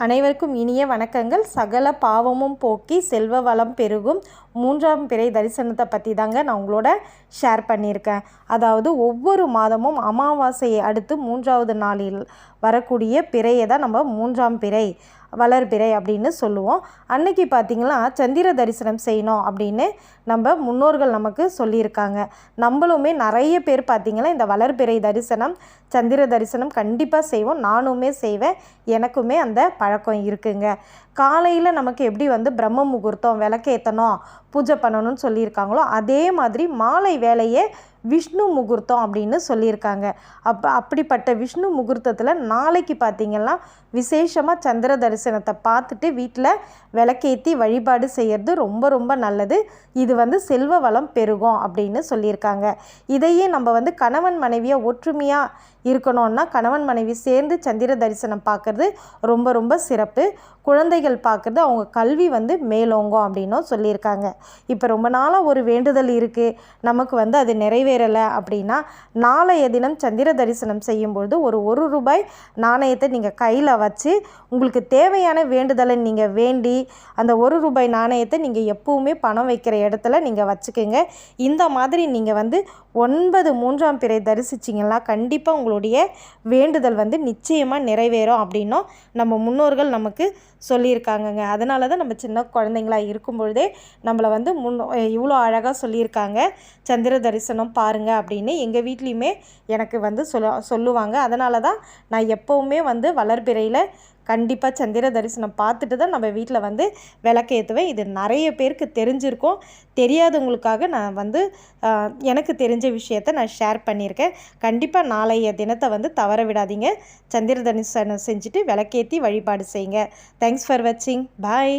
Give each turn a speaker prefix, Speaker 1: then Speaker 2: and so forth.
Speaker 1: அனைவருக்கும் இனிய வணக்கங்கள். சகல பாவமும் போக்கி செல்வ வளம் பெருகும் மூன்றாம் பிறை தரிசனத்தை பற்றி தாங்க நான் உங்களோட ஷேர் பண்ணியிருக்கேன். அதாவது ஒவ்வொரு மாதமும் அமாவாசையை அடுத்து மூன்றாவது நாளில் வரக்கூடிய பிறையை தான் நம்ம மூன்றாம் பிறை வளர்பிறை அப்படின்னு சொல்லுவோம். அன்னைக்கு பார்த்திங்கன்னா சந்திர தரிசனம் செய்யணும் அப்படின்னு நம்ம முன்னோர்கள் நமக்கு சொல்லியிருக்காங்க. நம்மளுமே நிறைய பேர் பார்த்திங்கன்னா இந்த வளர்பிறை தரிசனம் சந்திர தரிசனம் கண்டிப்பாக செய்வோம். நானுமே செய்வேன். எனக்குமே அந்த பழக்கம் இருக்குங்க. காலையில் நமக்கு எப்படி பிரம்ம முகூர்த்தம் விளக்கேற்றணும் பூஜை பண்ணணும்னு சொல்லியிருக்காங்களோ அதே மாதிரி மாலை வேலையே விஷ்ணு முகூர்த்தம் அப்படின்னு சொல்லியிருக்காங்க. அப்படிப்பட்ட விஷ்ணு முகூர்த்தத்தில் நாளைக்கு பார்த்திங்கன்னா விசேஷமாக சந்திர தரிசனத்தை பார்த்துட்டு வீட்டில் விளக்கேற்றி வழிபாடு செய்கிறது ரொம்ப ரொம்ப நல்லது. இது செல்வ வளம் பெருகும் அப்படின்னு சொல்லியிருக்காங்க. இதையே நம்ம கணவன் மனைவியை ஒற்றுமையாக இருக்கணும்னா கணவன் மனைவி சேர்ந்து சந்திர தரிசனம் பார்க்குறது ரொம்ப ரொம்ப சிறப்பு. குழந்தைகள் பார்க்குறது அவங்க கல்வி மேலோங்கும் அப்படின்னும் சொல்லியிருக்காங்க. இப்போ ரொம்ப நாளாக ஒரு வேண்டுதல் இருக்குது, நமக்கு அது நிறைவேறலை அப்படின்னா நாளைய தினம் சந்திர தரிசனம் செய்யும்பொழுது ஒரு ரூபாய் நாணயத்தை நீங்கள் கையில் வச்சு உங்களுக்கு தேவையான வேண்டுதலை நீங்கள் வேண்டி அந்த ரூபாய் நாணயத்தை நீங்கள் எப்பவுமே பணம் வைக்கிற இடத்துல நீங்கள் வச்சுக்கோங்க. இந்த மாதிரி நீங்கள் 9 மூன்றாம் பிறை தரிசிச்சிங்கன்னா கண்டிப்பாக உங்களுடைய வேண்டுதல் நிச்சயமாக நிறைவேறும் அப்படின்னும் நம்ம முன்னோர்கள் நமக்கு சொல்லியிருக்காங்கங்க. அதனால தான் நம்ம சின்ன குழந்தைங்களாக இருக்கும் பொழுதே நம்மளை இவ்வளோ அழகாக சொல்லியிருக்காங்க. சந்திர தரிசனம் பாருங்கள் அப்படின்னு எங்கள் வீட்லேயுமே எனக்கு சொல்லுவாங்க. அதனால தான் நான் எப்போவுமே வளர்பிறையில் கண்டிப்பாக சந்திர தரிசனம் பார்த்துட்டு தான் நம்ம வீட்டில் விளக்கேற்றுவேன். இது நிறைய பேருக்கு தெரிஞ்சிருக்கும். தெரியாதவங்களுக்காக நான் எனக்கு தெரிஞ்ச விஷயத்தை நான் ஷேர் பண்ணியிருக்கேன். கண்டிப்பாக நாளைய தினத்தை தவற விடாதீங்க. சந்திர தரிசனம் செஞ்சுட்டு விளக்கேற்றி வழிபாடு செய்யுங்க. தேங்க்ஸ் ஃபார் வாட்சிங். பாய்.